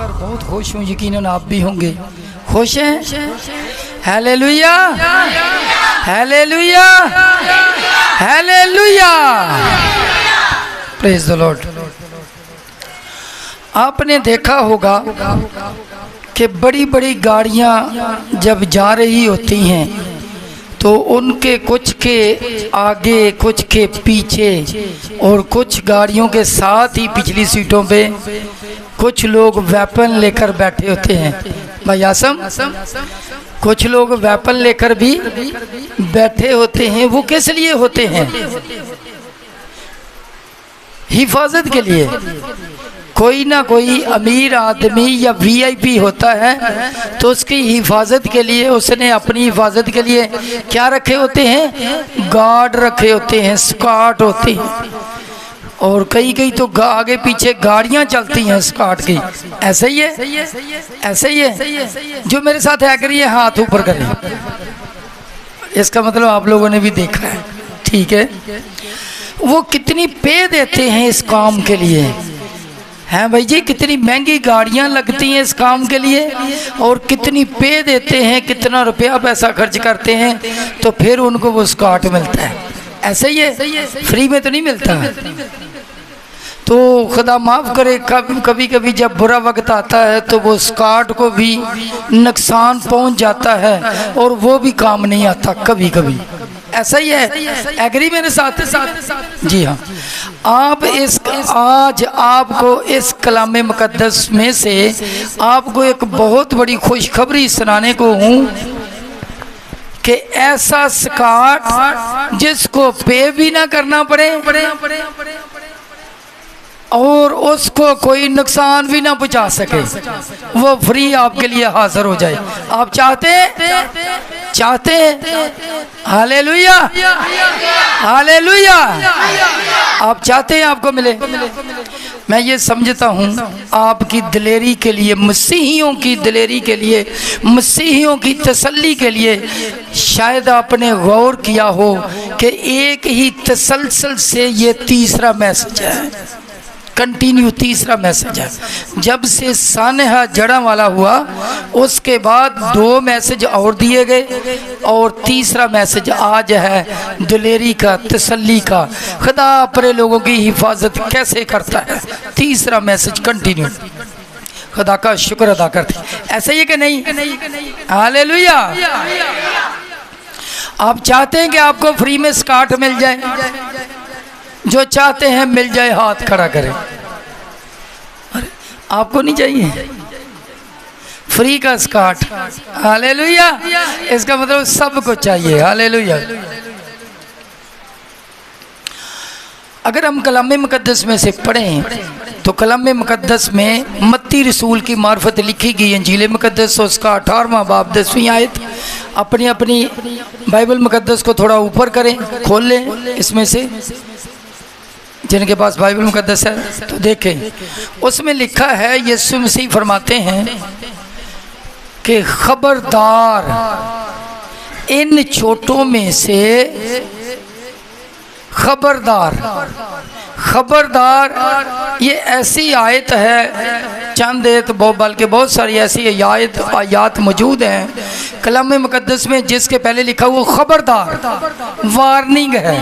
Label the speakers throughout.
Speaker 1: बहुत खुश हूँ, यकीनन आप भी होंगे। खुश हैं? Hallelujah, hallelujah, hallelujah, praise the Lord. आपने देखा होगा कि बड़ी बड़ी गाड़ियाँ जब जा रही होती हैं तो उनके कुछ के आगे, कुछ के पीछे और कुछ गाड़ियों के साथ ही पिछली सीटों पे कुछ लोग वेपन लेकर बैठे होते हैं। भाई आसम, कुछ लोग वेपन लेकर भी बैठे होते हैं। वो किस लिए होते हैं? हिफाजत के लिए। कोई ना कोई अमीर आदमी या वीआईपी होता है तो उसकी हिफाजत के लिए उसने अपनी हिफाजत के लिए क्या रखे होते हैं? गार्ड रखे होते हैं, स्कॉट होते हैं। और कई कई तो आगे पीछे गाड़ियां चलती हैं स्कॉट की। ऐसे ही है, ऐसे ही है। जो मेरे साथ एग्री है हाथ ऊपर करें। इसका मतलब आप लोगों ने भी देखा है, ठीक है। वो कितनी पे देते हैं इस काम के लिए, हैं भाई जी? कितनी महंगी गाड़ियां लगती हैं इस काम के लिए और कितनी पे देते हैं, कितना रुपया पैसा खर्च करते हैं तो फिर उनको वो स्कॉट मिलता है। ऐसे ही है, फ्री में तो नहीं मिलता। तो खुदा माफ़ करे, कभी कभी जब बुरा वक्त आता है तो वो स्कॉट को भी नुकसान पहुंच जाता है और वो भी काम नहीं आता कभी कभी। ऐसा ही है, एग्री मेरे साथ? जी हाँ। आप इस आज आपको इस कलाम मुकद्दस में से आपको एक बहुत बड़ी खुशखबरी सुनाने को हूँ कि ऐसा स्कॉट जिसको पे भी ना करना पड़े और उसको कोई नुकसान भी ना पहुंचा सके, वो फ्री आपके लिए हाजिर हो जाए। आप चाहते हैं? Hallelujah, hallelujah. आप चाहते हैं आपको मिले? मैं ये समझता हूँ आपकी दिलेरी के लिए, मसीहियों की दिलेरी के लिए, मसीहियों की तसल्ली के लिए शायद आपने गौर किया हो कि एक ही तसलसल से ये तीसरा मैसेज है, कंटिन्यू तीसरा मैसेज है। जब से सानहा जड़ा वाला हुआ उसके बाद 2 मैसेज और दिए गए और तीसरा मैसेज आज है दिलेरी का, तसल्ली का। खुदा अपने लोगों की हिफाजत कैसे करता है, तीसरा मैसेज कंटिन्यू। खुदा का शुक्र अदा करते। ऐसे ही कि नहीं? हालेलुया। आप चाहते हैं कि आपको फ्री में स्कॉट मिल जाए? जो चाहते हैं मिल जाए हाथ खड़ा करें। अरे आपको नहीं चाहिए फ्री का स्कॉट? हालेलुया। इसका मतलब सबको चाहिए। हालेलुया। अगर हम कलाम मुकद्दस में से पढ़ें तो कलाम मुकद्दस में मत्ती रसूल की मार्फत लिखी गई इंजील मुकद्दस उसका 18वां बाब 10वीं आयत। अपनी अपनी बाइबल मुकद्दस को थोड़ा ऊपर करें, खोल लें इसमें से, जिनके पास बाइबल मुकद्दस है तो देखें। उसमें लिखा है, यीशु मसीह फरमाते हैं कि खबरदार इन छोटों में से, खबरदार, खबरदार। ये ऐसी आयत है, चंद एक बल्कि बहुत सारी ऐसी आयात मौजूद हैं कलाम मुकद्दस में जिसके पहले लिखा हुआ खबरदार, वार्निंग है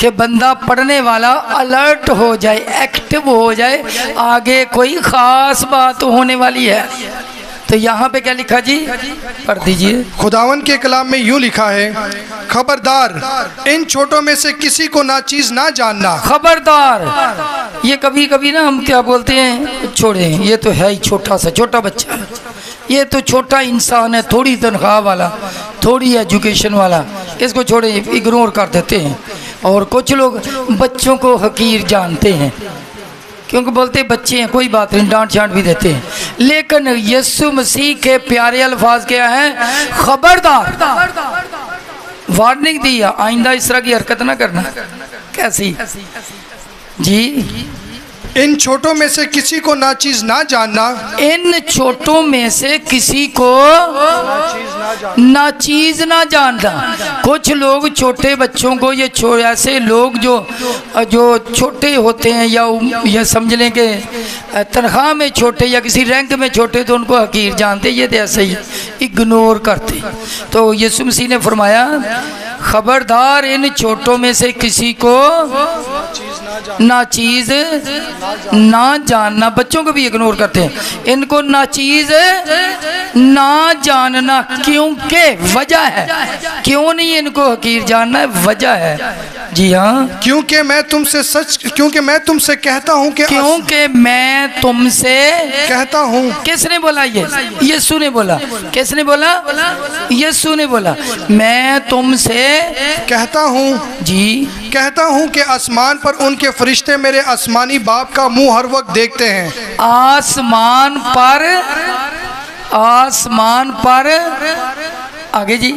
Speaker 1: कि बंदा पढ़ने वाला अलर्ट हो जाए, एक्टिव हो जाए, आगे कोई ख़ास बात होने वाली है। तो यहाँ पे क्या लिखा जी? पढ़ दीजिए।
Speaker 2: खुदावन के कलाम में यूँ लिखा है, खबरदार इन छोटों में से किसी को नाचीज ना जानना।
Speaker 1: खबरदार। ये कभी कभी ना हम क्या बोलते हैं, छोड़े, ये तो है ही छोटा सा, छोटा बच्चा है, ये तो छोटा इंसान है, थोड़ी तनख्वाह वाला, थोड़ी एजुकेशन वाला, इसको छोड़े, इग्नोर कर देते हैं। और कुछ लोग बच्चों को हकीर जानते हैं क्योंकि बोलते बच्चे हैं, कोई बात नहीं, डांट छांट भी देते हैं। लेकिन यीशु मसीह के प्यारे अल्फाज क्या हैं? खबरदार, वार्निंग दी है, आइंदा इस तरह की हरकत ना करना। कैसी जी?
Speaker 2: इन छोटों में से किसी को नाचीज ना जानना,
Speaker 1: इन छोटों में से किसी को नाचीज ना जानना। कुछ लोग छोटे बच्चों को, ये ऐसे लोग जो छोटे होते हैं या समझ लें कि तनख्वाह में छोटे या किसी रैंक में छोटे, तो उनको हकीर जानते, ये तो ऐसे ही इग्नोर करते। तो यीशु मसीह ने फरमाया खबरदार इन छोटों में से किसी को नाचीज ना जानना। बच्चों को भी इग्नोर करते हैं, इनको नाचीज ना जानना, क्योंकि वजह है, क्यों नहीं इनको हकीर जानना है, वजह है। जी हाँ,
Speaker 2: क्योंकि मैं तुमसे कहता हूँ कि
Speaker 1: क्योंकि मैं तुमसे
Speaker 2: कहता हूँ।
Speaker 1: किसने बोला? ये यीशु ने बोला। किसने बोला? यीशु ने बोला मैं तुमसे
Speaker 2: कहता हूँ,
Speaker 1: जी
Speaker 2: कहता हूँ कि आसमान पर उनके फरिश्ते मेरे आसमानी बाप का मुंह हर वक्त देखते हैं।
Speaker 1: आसमान पर आगे जी,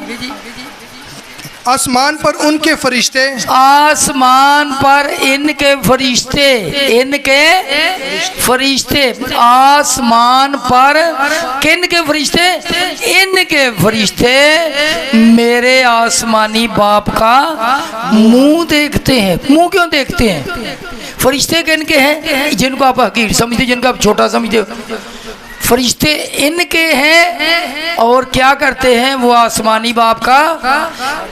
Speaker 2: आसमान पर उनके फरिश्ते,
Speaker 1: आसमान पर इनके फरिश्ते, आसमान पर किन के फरिश्ते? इनके फरिश्ते मेरे आसमानी बाप का मुंह देखते हैं। मुंह क्यों देखते हैं? फरिश्ते किन के हैं? जिनको आप हकीर समझते, जिनको आप छोटा समझते हो, फरिश्ते इनके हैं। और क्या करते हैं? वो आसमानी बाप का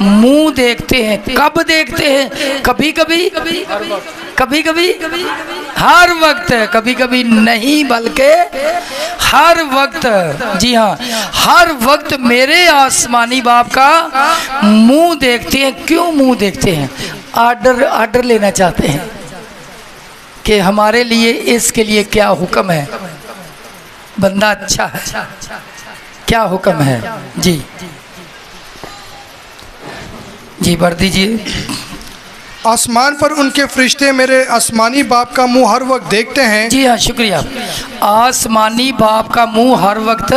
Speaker 1: मुंह देखते हैं। कब देखते हैं? कभी कभी हर वक्त, कभी कभी नहीं बल्कि हर वक्त। जी हाँ, हर वक्त मेरे आसमानी बाप का मुंह देखते हैं। क्यों मुंह देखते हैं? आर्डर लेना चाहते हैं कि हमारे लिए, इसके लिए क्या हुक्म है, बंदा अच्छा है, क्या हुक्म है। जी जी, बढ़ दीजिए।
Speaker 2: आसमान पर उनके फरिश्ते मेरे आसमानी बाप का मुंह हर वक्त देखते हैं।
Speaker 1: जी हाँ, शुक्रिया। आसमानी बाप का मुंह हर वक्त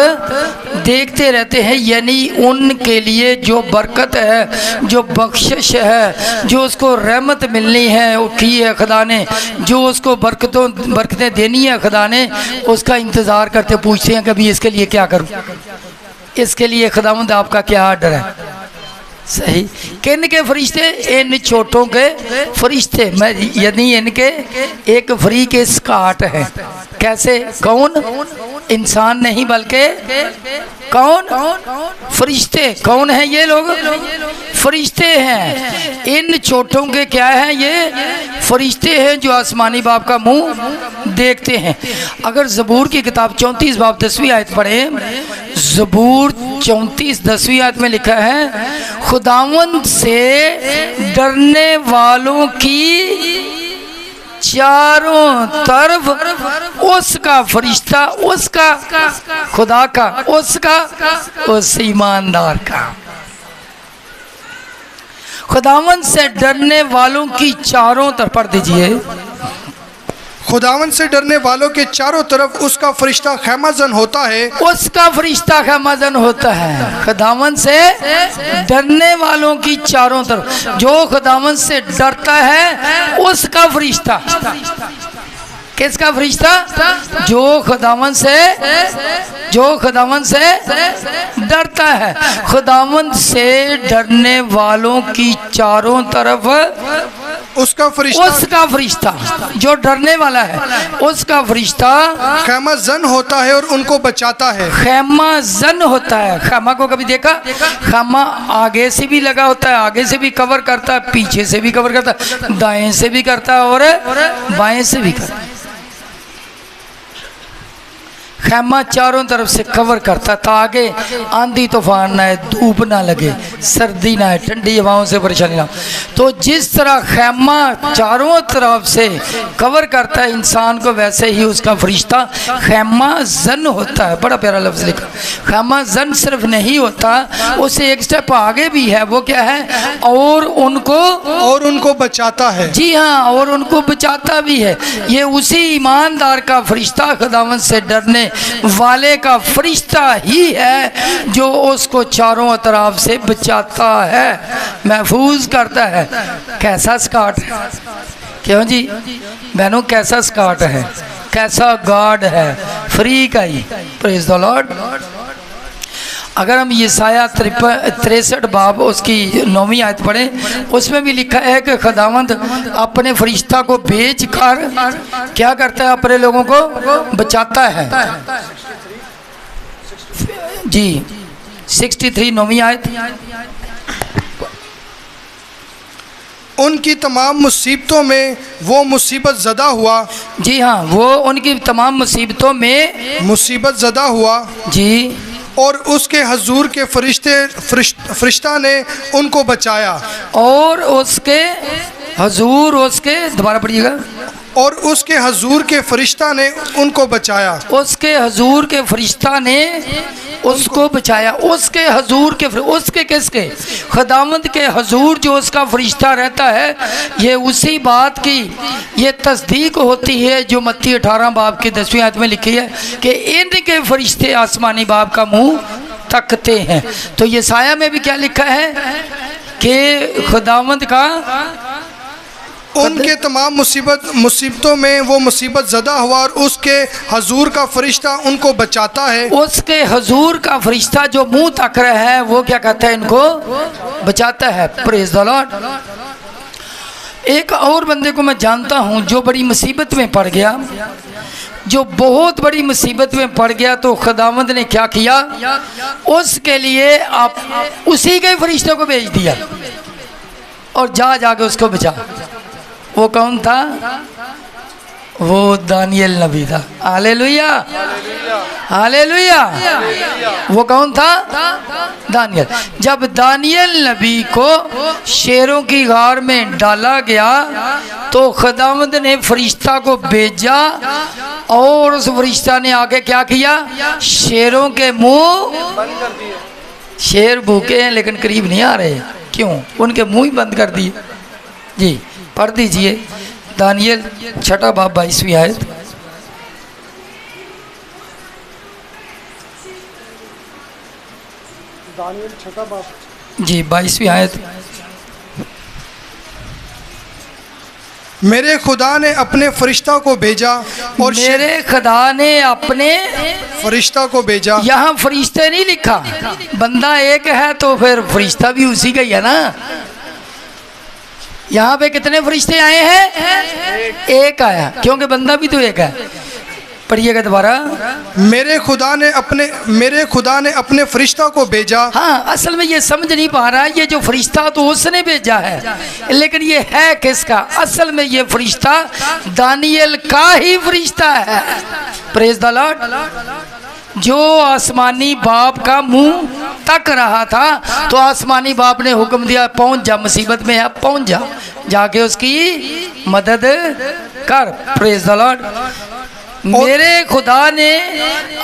Speaker 1: देखते रहते हैं, यानी उनके लिए जो बरकत है, जो बख्शिश है, जो उसको रहमत मिलनी है की है खुदा ने, जो उसको बरकतें देनी है खुदा ने, उसका इंतज़ार करते, पूछते हैं कभी इसके लिए क्या करूं, इसके लिए खुदावंद आपका क्या आर्डर है। सही। किन के फरिश्ते? इन छोटों के फरिश्ते, यदि इनके एक फ्री के स्काट है। कैसे? कौन? इंसान नहीं बल्कि कौन? फरिश्ते। कौन है ये लोग? फरिश्ते हैं। इन छोटों के क्या है? ये फरिश्ते हैं जो आसमानी बाप का मुंह देखते हैं। अगर ज़बूर की किताब 34 बाब 10वीं आयत पढ़े, ज़बूर 34 10वीं आयत में लिखा है, खुदावंद से डरने वालों की चारों तरफ उसका फरिश्ता, उसका खुदा का, उसका उस ईमानदार का। खुदावंद से डरने वालों की चारों तरफ, पढ़ दीजिए,
Speaker 2: खुदावंद से डरने वालों के चारों तरफ उसका फरिश्ता खैमाजन होता है।
Speaker 1: उसका फरिश्ता खैमाजन होता है। खुदावंद से डरने वालों की चारों तरफ, जो खुदावंद से डरता है उसका फरिश्ता। किसका फरिश्ता? जो खुदावंद से डरता है। खुदावंद से डरने वालों की चारों तरफ
Speaker 2: उसका
Speaker 1: फरिश्ता, जो डरने वाला है उसका फरिश्ता
Speaker 2: खैमाजन होता है और उनको बचाता है।
Speaker 1: खैमाजन होता है। खैमा को कभी देखा? खैमा आगे से भी लगा होता है, आगे से भी कवर करता है, पीछे से भी कवर करता है, दाएं से भी करता है और बाएं से भी करता है। खैमा चारों तरफ से कवर करता ताकि आंधी तूफान ना आए, धूप ना लगे, सर्दी ना आए, ठंडी हवाओं से परेशानी ना। तो जिस तरह खैमा चारों तरफ से कवर करता है इंसान को, वैसे ही उसका फरिश्ता खैमा जन होता है। बड़ा प्यारा लफ्ज़ लिखा। खैमा जन सिर्फ नहीं होता, उससे एक स्टेप आगे भी है। वो क्या है? और उनको बचाता है। जी हाँ, और उनको बचाता भी है। ये उसी ईमानदार का फरिश्ता खुदावंद से डरने वाले का फरिश्ता ही है जो उसको चारों तरफ से बचाता है, महफूज करता है। कैसा स्काट है, क्यों जी बहनों, कैसा स्काट है, कैसा गार्ड है, फ्री का ही। Praise the Lord. अगर हम यसाया 63 बाब उसकी 9वीं आयत पढ़ें, उसमें भी लिखा है कि खुदावंद अपने फरिश्ता को भेज कर क्या करता है, अपने लोगों को बचाता है। जी 63 9वीं आयत।
Speaker 2: उनकी तमाम मुसीबतों में वो मुसीबत ज़दा हुआ।
Speaker 1: जी हाँ, वो उनकी तमाम मुसीबतों में
Speaker 2: मुसीबत ज़दा हुआ
Speaker 1: जी,
Speaker 2: और उसके हजूर के फरिश्ता ने उनको बचाया।
Speaker 1: और उसके हजूर, उसके दोबारा पढ़िएगा,
Speaker 2: और उसके हजूर के फरिश्ता ने उनको बचाया।
Speaker 1: उसके हजूर के फरिश्ता ने उसको बचाया। उसके हजूर के, उसके किसके, खुदावंद के हजूर जो उसका फरिश्ता रहता है। ये उसी बात की ये तस्दीक होती है जो मत्ती 18 बाब की 10वीं आयत में लिखी है कि इनके फरिश्ते आसमानी बाप का मुंह तकते हैं। तो ये साया में भी क्या लिखा है कि खुदावंद का
Speaker 2: उनके तमाम मुसीबतों में वो मुसीबत ज़दा हुआ और उसके हजूर का फरिश्ता उनको बचाता है।
Speaker 1: उसके हजूर का फरिश्ता जो मुंह तक रहा है वो क्या कहता है, इनको बचाता है। Praise the Lord. एक और बंदे को मैं जानता हूं जो बड़ी मुसीबत में पड़ गया, जो बहुत बड़ी मुसीबत में पड़ गया, तो खुदावंद ने क्या किया, उसके लिए आप उसी के फरिश्ते को भेज दिया और जाके उसको बचा। वो कौन था, वो दानियल नबी था। Hallelujah, hallelujah. वो कौन था, दानियल। जब दानियल नबी को शेरों की गार में डाला गया तो खुदावंद ने फरिश्ता को भेजा और उस फरिश्ता ने आके क्या किया, शेरों के मुंह बंद कर दिए। शेर भूखे हैं लेकिन करीब नहीं आ रहे, क्यों, उनके मुंह ही बंद कर दिए। जी पढ़ दीजिए दानियल 6 बाब 22वीं आयत।
Speaker 2: दानियल 6 बाब
Speaker 1: जी 22वीं आयत।
Speaker 2: मेरे खुदा ने अपने फरिश्ता को भेजा और
Speaker 1: मेरे खुदा ने अपने
Speaker 2: फरिश्ता को भेजा।
Speaker 1: यहाँ फरिश्ते नहीं लिखा, बंदा एक है तो फिर फरिश्ता भी उसी का ही है ना। यहाँ पे कितने फरिश्ते आए हैं, एक आया, क्योंकि बंदा भी तो एक है। पढ़िएगा दोबारा।
Speaker 2: मेरे खुदा ने अपने फरिश्ता को भेजा।
Speaker 1: हाँ, असल में ये समझ नहीं पा रहा है, ये जो फरिश्ता तो उसने भेजा है, लेकिन ये है किसका, असल में ये फरिश्ता दानियल का ही फरिश्ता है। Praise the Lord. जो आसमानी बाप का मुंह तक रहा था तो आसमानी बाप ने हुक्म दिया, पहुंच जा, मुसीबत में है, पहुंच जा, जाके उसकी मदद कर। Praise the Lord. मेरे खुदा ने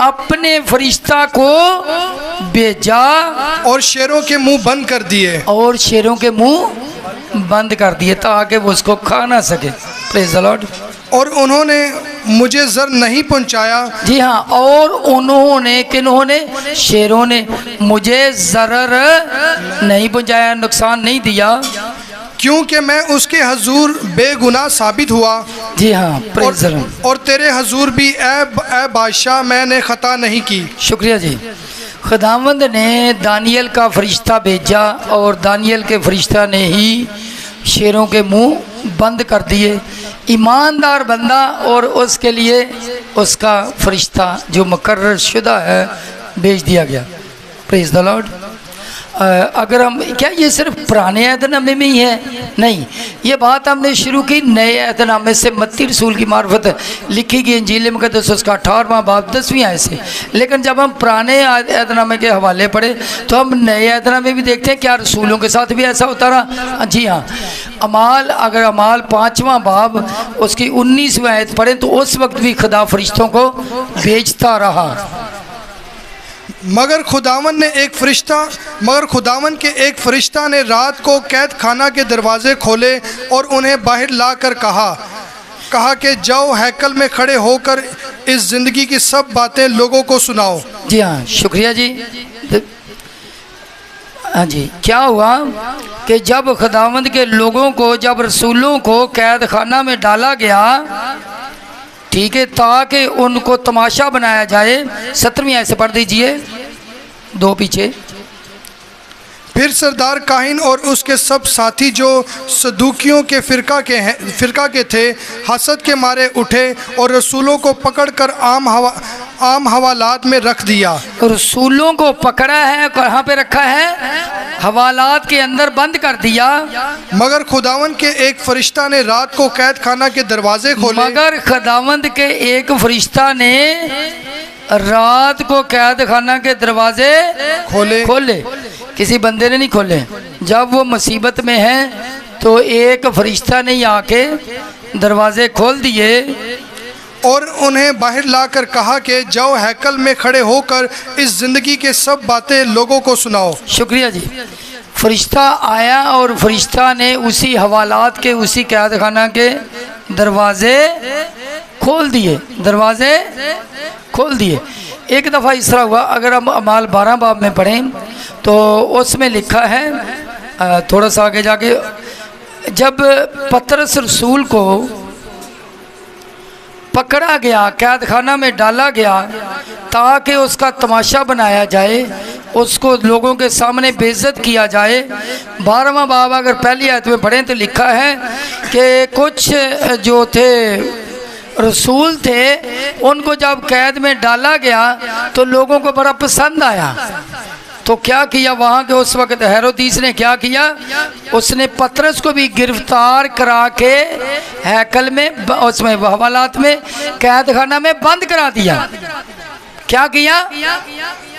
Speaker 1: अपने फरिश्ता को भेजा
Speaker 2: और शेरों के मुंह बंद कर दिए,
Speaker 1: और शेरों के मुंह बंद कर दिए ताकि वो उसको खा ना सके। Praise the Lord.
Speaker 2: और उन्होंने मुझे जर नहीं पहुंचाया।
Speaker 1: जी हाँ, और उन्होंने, किन्होंने, शेरों ने मुझे जरर नहीं पहुंचाया, नुकसान नहीं दिया,
Speaker 2: क्योंकि मैं उसके हजूर बेगुनाह साबित हुआ।
Speaker 1: जी हाँ, प्रेज द लॉर्ड।
Speaker 2: और तेरे हजूर भी ए बादशाह मैंने खता नहीं की।
Speaker 1: शुक्रिया जी। खुदावंद ने दानियल का फरिश्ता भेजा और दानियल के फरिश्ता ने ही शेरों के मुंह बंद कर दिए। ईमानदार बंदा और उसके लिए उसका फरिश्ता जो मुकर्रर शुदा है भेज दिया गया। Praise the Lord. अगर हम, क्या ये सिर्फ पुराने अहदनामे में ही है? नहीं, ये बात हमने शुरू की नए अहदनामे से, मत्ती रसूल की मार्फत लिखी गई इंजील मुक़द्दस उसका 18वां बाब 10वीं आयत से। लेकिन जब हम पुराने अहदनामे के हवाले पढ़े तो हम नए अहदनामे भी देखते हैं क्या रसूलों के साथ भी ऐसा होता रहा। जी हाँ, अमाल, अगर अमाल 5वां बाब उसकी 19वीं आयत पढ़े तो उस वक्त भी खुदा फरिश्तों को भेजता रहा।
Speaker 2: मगर खुदावन के एक फरिश्ता ने रात को कैद खाना के दरवाजे खोले और उन्हें बाहर लाकर कहा। कहा कि जाओ हैकल में खड़े होकर इस जिंदगी की सब बातें लोगों को सुनाओ।
Speaker 1: जी हाँ, शुक्रिया जी। हाँ जी, क्या हुआ कि जब खुदावंद के लोगों को, जब रसूलों को कैद खाना में डाला गया, ठीक है, ताकि उनको तमाशा बनाया जाए। 17वीं आयत से पढ़ दीजिए, 2 पीछे।
Speaker 2: फिर सरदार काहिन और उसके सब साथी जो सदूकियों के फिरका के थे, हसद के मारे उठे और रसूलों को पकड़कर आम हवालात में रख दिया।
Speaker 1: रसूलों को पकड़ा है, कहाँ पे रखा है? हवालात के अंदर बंद कर दिया।
Speaker 2: मगर खुदावंद के एक फरिश्ता ने रात को कैद खाना के दरवाजे खोले।
Speaker 1: मगर खुदावंद के एक फरिश्ता ने रात को कैद खाना के दरवाजे खोले। किसी बंदे ने नहीं खोले। जब वो मुसीबत में है तो एक फरिश्ता ने आके दरवाजे खोल दिए
Speaker 2: और उन्हें बाहर लाकर कहा कि जाओ हैकल में खड़े होकर इस जिंदगी के सब बातें लोगों को सुनाओ।
Speaker 1: शुक्रिया जी। फरिश्ता आया और फरिश्ता ने उसी हवालात के, उसी कैद खाना के दरवाजे खोल दिए। एक दफ़ा इस तरह हुआ, अगर हम अमाल 12 बाब में पढ़ें तो उसमें लिखा है, थोड़ा सा आगे जाके, जब पतरस रसूल को पकड़ा गया, कैद खाना में डाला गया ताकि उसका तमाशा बनाया जाए, उसको लोगों के सामने बेइज्जत किया जाए। 12वां बाब अगर पहली आयत में पढ़ें तो लिखा है कि कुछ जो थे रसूल थे, उनको जब कैद में डाला गया तो लोगों को बड़ा पसंद आया। तो क्या किया वहाँ के उस वक्त हेरोदीस ने क्या किया, उसने पतरस को भी गिरफ्तार करा के हैकल में, उसमें हवालात में, कैद खाना में बंद करा दिया। क्या किया?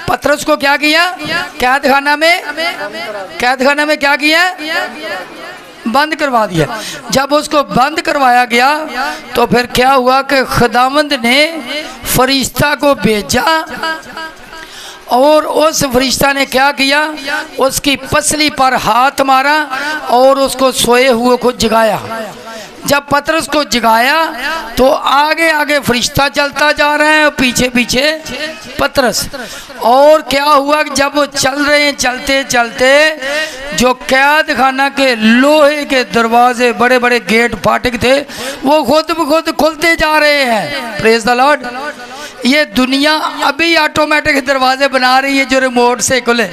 Speaker 1: पतरस को क्या किया? कैद खाना में क्या किया? बंद करवा दिया। जब उसको बंद करवाया गया तो फिर क्या हुआ कि खुदावंद ने फरिश्ता को भेजा और उस फरिश्ता ने क्या किया, उसकी पसली पर हाथ मारा और उसको सोए हुए को जगाया। जब पतरस को जगाया तो आगे आगे फरिश्ता चलता जा रहा है और पीछे पीछे पतरस। और क्या हुआ कि जब वो चल रहे हैं, चलते चलते जो कैद खाना के लोहे के दरवाजे, बड़े बड़े गेट फाटक थे, वो खुद ब खुद खुलते जा रहे हैं। Praise the Lord. ये दुनिया अभी ऑटोमेटिक दरवाजे बना रही है जो रिमोट से खुले,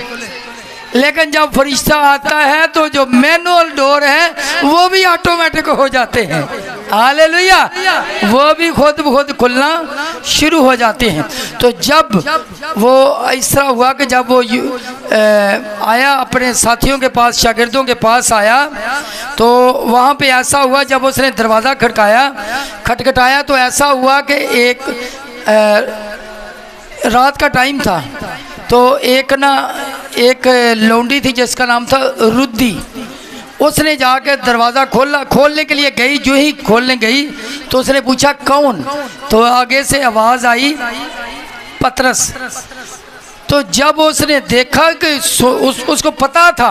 Speaker 1: लेकिन जब फरिश्ता आता है तो जो मैनुअल डोर है वो भी ऑटोमेटिक हो जाते हैं। हालेलुया। वो भी खुद ब खुद खुलना शुरू हो जाते हैं। तो जब वो इस तरह हुआ कि जब वो आया अपने साथियों के पास, शागिर्दों के पास आया, तो वहाँ पे ऐसा हुआ, जब उसने दरवाज़ा खटखटाया तो ऐसा हुआ कि एक रात का टाइम था। तो एक लौंडी थी जिसका नाम था रुद्दी, उसने जाकर दरवाज़ा खोलने के लिए गई। जो ही खोलने गई तो उसने पूछा कौन, तो आगे से आवाज़ आई पतरस। तो जब उसने देखा कि उसको पता था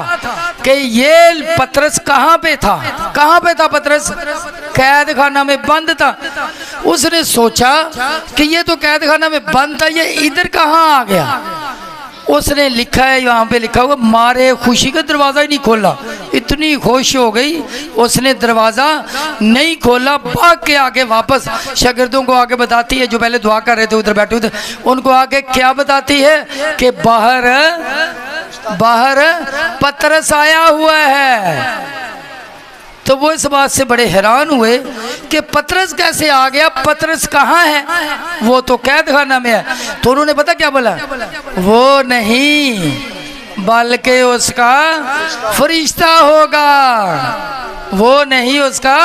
Speaker 1: कि ये पतरस कहाँ पे था पतरस कैद खाना में बंद था। उसने सोचा कि ये तो कैद खाना में बंद था, ये इधर कहाँ आ गया। उसने लिखा है, यहाँ पे लिखा हुआ, मारे खुशी का दरवाज़ा ही नहीं खोला। इतनी खुश हो गई उसने दरवाज़ा नहीं खोला, भाग के आगे वापस शागिर्दों को आगे बताती है, जो पहले दुआ कर रहे थे उधर बैठे थे, उनको आगे क्या बताती है कि बाहर पतरस आया हुआ है। तो वो इस बात से बड़े हैरान हुए कि पतरस कैसे आ गया, पतरस कहाँ है, वो तो कैद खाना में है। तो उन्होंने पता क्या बोला, वो नहीं बल्कि उसका फरिश्ता होगा, वो नहीं उसका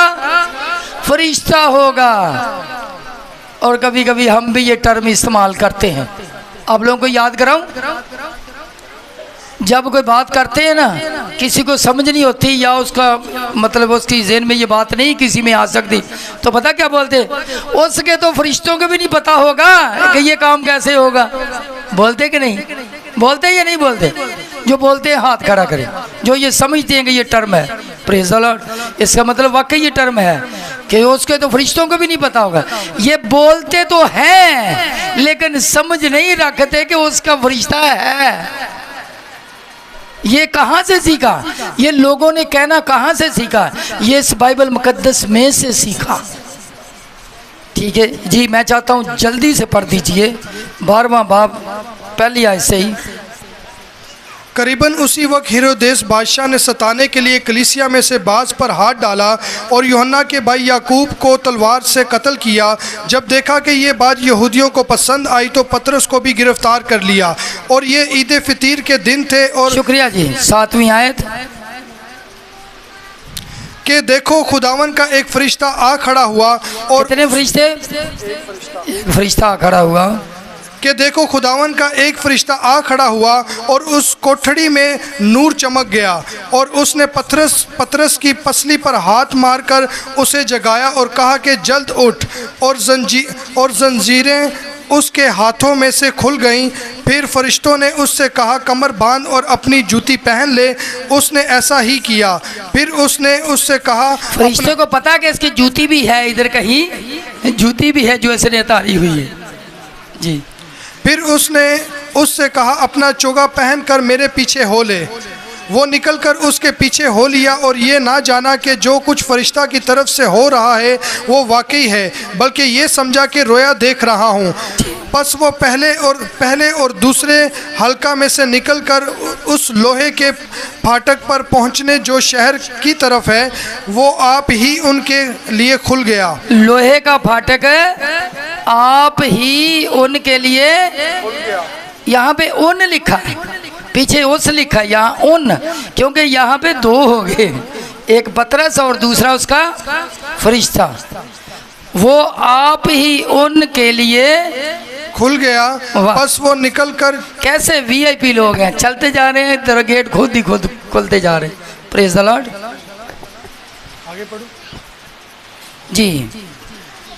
Speaker 1: फरिश्ता होगा। और कभी कभी हम भी ये टर्म इस्तेमाल करते हैं। आप लोगों को याद कराऊं, जब कोई बात करते हैं ना, किसी को समझ नहीं होती या उसका मतलब उसकी ज़हन में ये बात नहीं किसी में आ सकती, तो पता क्या बोलते, उसके तो फरिश्तों को भी नहीं पता होगा कि ये काम कैसे होगा। बोलते कि नहीं बोलते या नहीं बोलते? जो बोलते हैं हाथ खड़ा करें, जो ये समझते हैं कि ये टर्म है। Praise the Lord. इसका मतलब वाकई ये टर्म है कि उसके तो फरिश्तों को भी नहीं पता होगा। ये बोलते तो हैं लेकिन समझ नहीं रखते कि उसका फरिश्ता है। ये कहाँ से सीखा? ये लोगों ने कहना कहाँ से सीखा? ये इस बाइबल मुकद्दस में से सीखा। ठीक है जी, मैं चाहता हूँ जल्दी से पढ़ दीजिए 12वां बाब पहली आयत से ही।
Speaker 2: करीबन उसी वक्त हेरोदेस बादशाह ने सताने के लिए कलीसिया में से बाज पर हाथ डाला और यूहन्ना के भाई याकूब को तलवार से कत्ल किया। जब देखा कि ये बात यहूदियों को पसंद आई तो पतरस को भी गिरफ्तार कर लिया। और ये ईद फितीर के दिन थे। और
Speaker 1: शुक्रिया जी। 7वीं आयत
Speaker 2: कि देखो खुदावन का एक फरिश्ता आ खड़ा हुआ। और
Speaker 1: कितने फरिश्ते? एक फरिश्ता आ खड़ा हुआ।
Speaker 2: कि देखो खुदावन का एक फरिश्ता आ खड़ा हुआ और उस कोठड़ी में नूर चमक गया। और उसने पतरस की पसली पर हाथ मारकर उसे जगाया और कहा कि जल्द उठ। और जंजीरें उसके हाथों में से खुल गईं। फिर फरिश्तों ने उससे कहा कमर बांध और अपनी जूती पहन ले। उसने ऐसा ही किया। फिर उसने उससे कहा,
Speaker 1: फरिश्तों को पता कि इसकी जूती भी है, इधर कहीं जूती भी है जो इसने उतारी हुई है जी।
Speaker 2: फिर उसने उससे कहा अपना चोगा पहनकर मेरे पीछे हो ले। वो निकलकर उसके पीछे हो लिया और ये ना जाना कि जो कुछ फरिश्ता की तरफ से हो रहा है वो वाकई है, बल्कि ये समझा कि रोया देख रहा हूँ। बस वो पहले और दूसरे हल्का में से निकलकर उस लोहे के फाटक पर पहुँचने जो शहर की तरफ है वो आप ही उनके लिए खुल गया।
Speaker 1: लोहे का फाटक आप ही उनके लिए, यहाँ पे उन लिखा है, पीछे उस लिखा है, यहाँ उन, क्योंकि यहाँ पे दो हो गए, एक पतरस और दूसरा उसका फरिश्ता। वो आप ही उनके लिए
Speaker 2: खुल गया। बस वो निकलकर,
Speaker 1: कैसे वीआईपी लोग हैं, चलते जा रहे हैं तेरा गेट खुद ही खुद खुलते जा रहे हैं। Praise the Lord.
Speaker 2: आगे पढ़ो
Speaker 1: जी।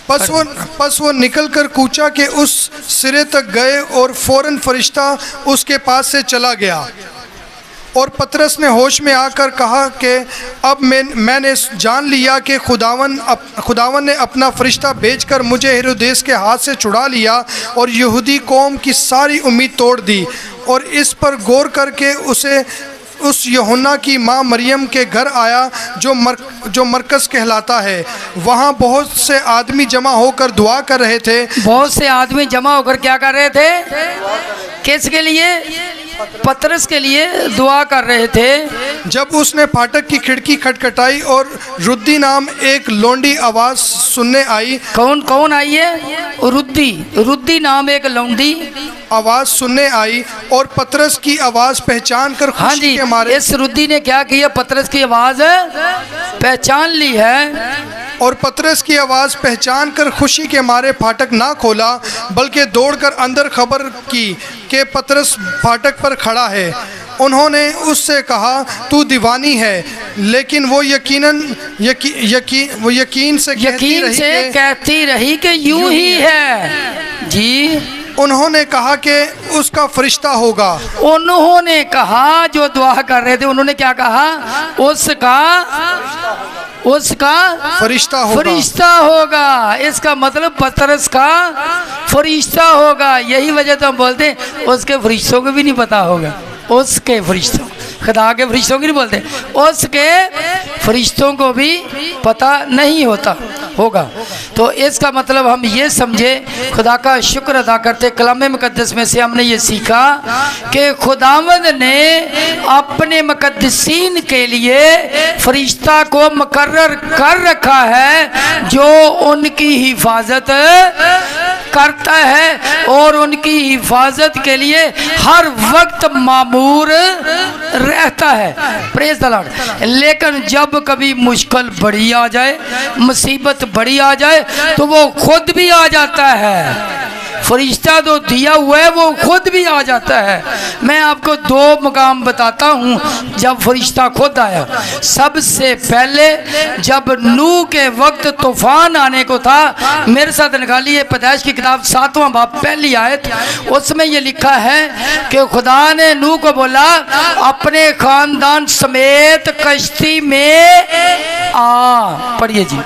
Speaker 2: बस वो निकलकर कूचा के उस सिरे तक गए और फौरन फरिश्ता उसके पास से चला गया। और पतरस ने होश में आकर कहा कि अब मैंने जान लिया कि खुदावन ने अपना फरिश्ता भेजकर मुझे हेरोदेस के हाथ से छुड़ा लिया और यहूदी कौम की सारी उम्मीद तोड़ दी। और इस पर गौर करके उस यूहन्ना की माँ मरियम के घर आया जो मरकज़ कहलाता है। वहाँ बहुत से आदमी जमा होकर दुआ कर रहे थे।
Speaker 1: बहुत से आदमी जमा होकर क्या कर रहे थे? किसके लिए? पतरस के लिए दुआ कर रहे थे।
Speaker 2: जब उसने फाटक की खिड़की खटखटाई और रुद्दी नाम एक लौंडी आवाज़ सुनने आई।
Speaker 1: कौन आई है? रुद्दी नाम एक लौंडी
Speaker 2: आवाज़ सुनने आई और पतरस की आवाज़ पहचान कर खुशी के मारे,
Speaker 1: इस रुद्दी ने क्या किया? पतरस की आवाज़ पहचान ली है
Speaker 2: और पतरस की आवाज़ पहचान कर खुशी के मारे फाटक ना खोला बल्कि दौड़कर अंदर खबर की कि पतरस फाटक पर खड़ा है। उन्होंने उससे कहा तू दीवानी है, लेकिन वो यकीन से
Speaker 1: कहती रही कि यूं ही है जी।
Speaker 2: उन्होंने कहा कि उसका फरिश्ता होगा।
Speaker 1: उन्होंने कहा, जो दुआ कर रहे थे उन्होंने क्या कहा? उसका फरिश्ता होगा। इसका मतलब पतरस का फरिश्ता होगा। यही वजह तो हम बोलते हैं उसके फरिश्तों को भी नहीं पता होगा। उसके फरिश्तों, खुदा के फरिश्तों की नहीं बोलते, उसके फरिश्तों को भी पता नहीं होगा। तो इसका मतलब हम ये समझे, खुदा का शुक्र अदा करते, कलाम मुकद्दस में से हमने ये सीखा कि खुदावंद ने अपने मुकद्दसीन के लिए फरिश्ता को मुकर्रर कर रखा है जो उनकी हिफाजत करता है और उनकी हिफाजत के लिए हर वक्त मामूर रहता है। Praise the Lord. लेकिन जब कभी मुश्किल बड़ी आ जाए, मुसीबत बड़ी आ जाए, तो वो खुद भी आ जाता है। फरिश्ता तो दिया हुआ है वो खुद भी आ जाता है। मैं आपको 2 मकाम बताता हूँ जब फरिश्ता खुद आया। सबसे पहले जब नूह के वक्त तूफान आने को था, मेरे साथ निकालिए पैदाइश की किताब 7वां बाब पहली आयत, उसमें ये लिखा है कि खुदा ने नूह को बोला अपने खानदान समेत कश्ती में आ। पढ़िए जी।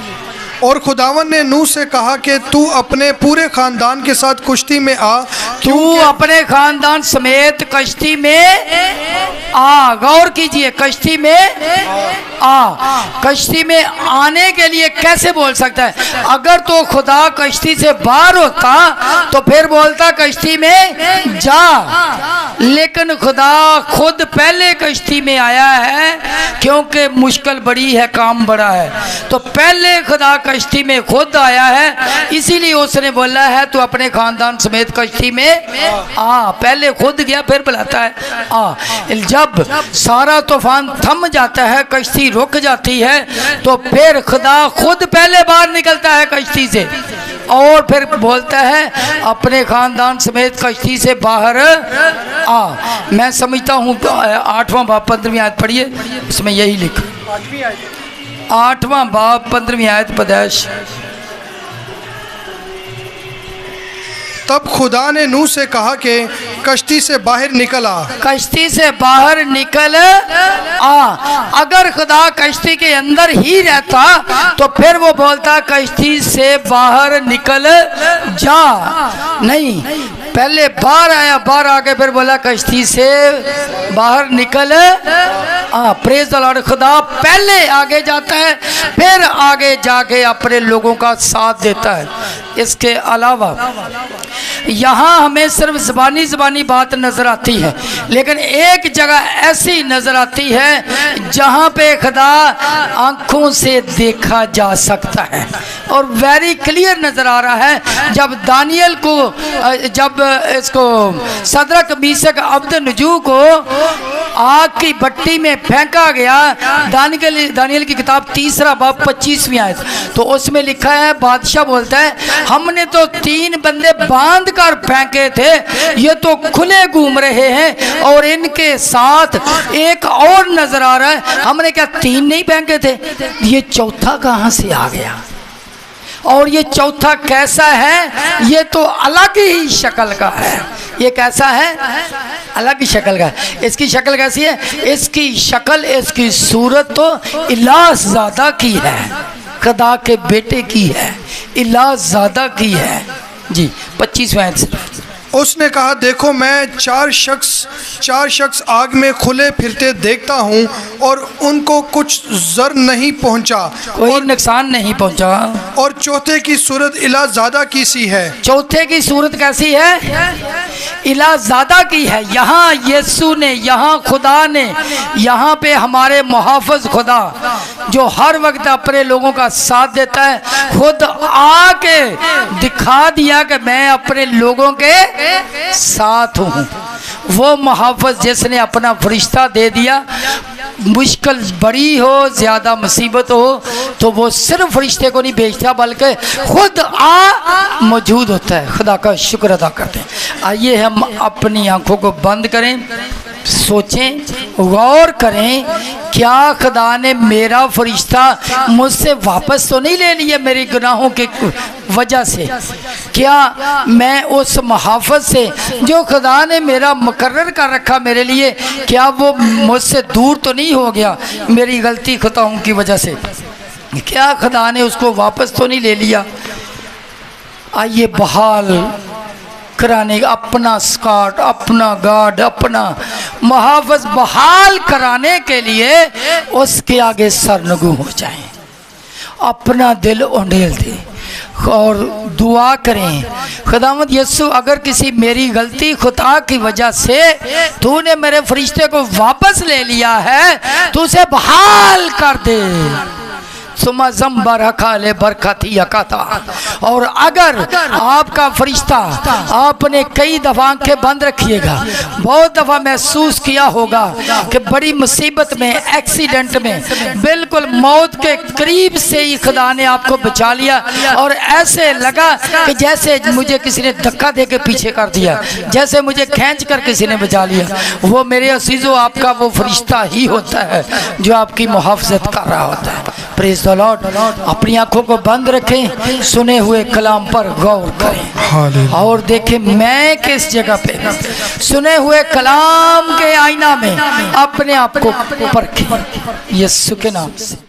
Speaker 2: और खुदावन ने नूह से कहा कि तू अपने पूरे खानदान के साथ कुश्ती में आ,
Speaker 1: तू अपने खानदान समेत कश्ती में आ। गौर कीजिए, कश्ती में आ। कश्ती में आने के लिए कैसे बोल सकता है? अगर तो खुदा कश्ती से बाहर होता तो फिर बोलता कश्ती में जा, लेकिन खुदा खुद पहले कश्ती में आया है क्योंकि मुश्किल बड़ी है, काम बड़ा है। तो पहले खुदा कश्ती में खुद आया है, इसीलिए उसने बोला है तू अपने खानदान समेत कश्ती में आ। पहले खुद गया फिर बुलाता है आ। जब सारा तूफान थम जाता है, कश्ती रुक जाती है, तो फिर खुदा खुद पहले बाहर निकलता है कश्ती से और फिर बोलता है अपने खानदान समेत कश्ती से बाहर आ। मैं समझता हूँ 8वां बाब 15वीं आयत पढ़िए, उसमें यही लिखा। 8वां बाब 15वीं आयत पैदाइश।
Speaker 2: तब खुदा ने नूह से कहा कि कश्ती से बाहर निकल आ।
Speaker 1: कश्ती से बाहर निकल आ। अगर खुदा कश्ती के अंदर ही रहता तो फिर वो बोलता कश्ती से बाहर निकल जा। नहीं, पहले बाहर आया, बाहर आके फिर बोला कश्ती से बाहर निकल आ। Praise the Lord. खुदा पहले आगे जाता है फिर आगे जाके अपने लोगों का साथ देता है। इसके अलावा यहाँ हमें सिर्फ ज़बानी बात नज़र आती है, लेकिन एक जगह ऐसी नज़र आती है जहाँ पे खुदा आँखों से देखा जा सकता है और वेरी क्लियर नज़र आ रहा है। जब दानियल को, जब इसको सदरक मीशक अब्दनजू को आग की भट्टी में फेंका गया, दानियल की किताब 3 बाब 25वीं आयत, तो उसमें लिखा है, बादशाह बोलता है हमने तो 3 बंदे बांध कर फेंके थे, ये तो खुले घूम रहे हैं और इनके साथ एक और नजर आ रहा है। हमने क्या 3 नहीं फेंके थे? ये चौथा कहाँ से आ गया? और ये चौथा कैसा है? ये तो अलग ही शक्ल का है। ये कैसा है? अलग ही शक्ल का है। इसकी शक्ल कैसी है? इसकी शक्ल, इसकी सूरत तो इलाज़ादा की है, खुदा के बेटे की है, इलाज़ादा की है जी। 25वें आयत से
Speaker 2: उसने कहा देखो मैं 4 शख्स आग में खुले फिरते देखता हूँ और उनको कुछ जर नहीं पहुँचा,
Speaker 1: कोई नुकसान नहीं पहुँचा।
Speaker 2: और चौथे की सूरत इलाज़ादा की सी है। चौथे
Speaker 1: की सूरत कैसी है? इलाज़ादा की है। यहाँ यीशु ने, यहाँ खुदा ने, यहाँ पे हमारे मुहाफ़िज़ खुदा जो हर वक्त अपने लोगों का साथ देता है, खुद आके दिखा दिया कि मैं अपने लोगों के साथ हूँ। वो मुहाफ़िज़ जिसने अपना फरिश्ता दे दिया, मुश्किल बड़ी हो, ज़्यादा मुसीबत हो, तो वो सिर्फ फरिश्ते को नहीं भेजता बल्कि खुद आ मौजूद होता है। खुदा का शुक्र अदा करते हैं। आइए हम अपनी आंखों को बंद करें, सोचें, गौर करें, क्या खुदा ने मेरा फरिश्ता मुझसे वापस तो नहीं ले लिया मेरे गुनाहों के वजह से? क्या मैं उस मुहाफ़िज़ से जो खुदा ने मेरा मुकर्रर कर रखा मेरे लिए, क्या वो मुझसे दूर तो नहीं हो गया मेरी गलती खताओं की वजह से? क्या खुदा ने उसको वापस तो नहीं ले लिया? आइए बहाल कराने, अपना स्कार्ट, अपना गार्ड, अपना मुहाफ़िज़ बहाल कराने के लिए उसके आगे सरनगू हो जाएं, अपना दिल उंडेल दें और दुआ करें, खुदावंद यीशु अगर किसी मेरी गलती खुदा की वजह से तूने मेरे फरिश्ते को वापस ले लिया है, तो उसे बहाल कर दे, सुमा जम बरखा ले बरखती यकाता। और अगर आपका फरिश्ता, आपने कई दफ़ा आंखें बंद रखिएगा, बहुत दफ़ा महसूस किया होगा कि बड़ी मुसीबत में, एक्सीडेंट में, बिल्कुल मौत के करीब से ही खुदा ने आपको बचा लिया और ऐसे लगा कि जैसे मुझे किसी ने धक्का दे के पीछे कर दिया, जैसे मुझे खींच कर किसी ने बचा लिया। वो मेरे असीजों आपका वो फरिश्ता ही होता है जो आपकी मुहाफ़ज़त कर रहा होता है। Praise the Lord. अपनी आंखों को बंद रखें, सुने हुए कलाम पर गौर करें और देखें मैं किस जगह पे, सुने हुए कलाम के आईना में अपने आप को परखें यीशु के नाम से।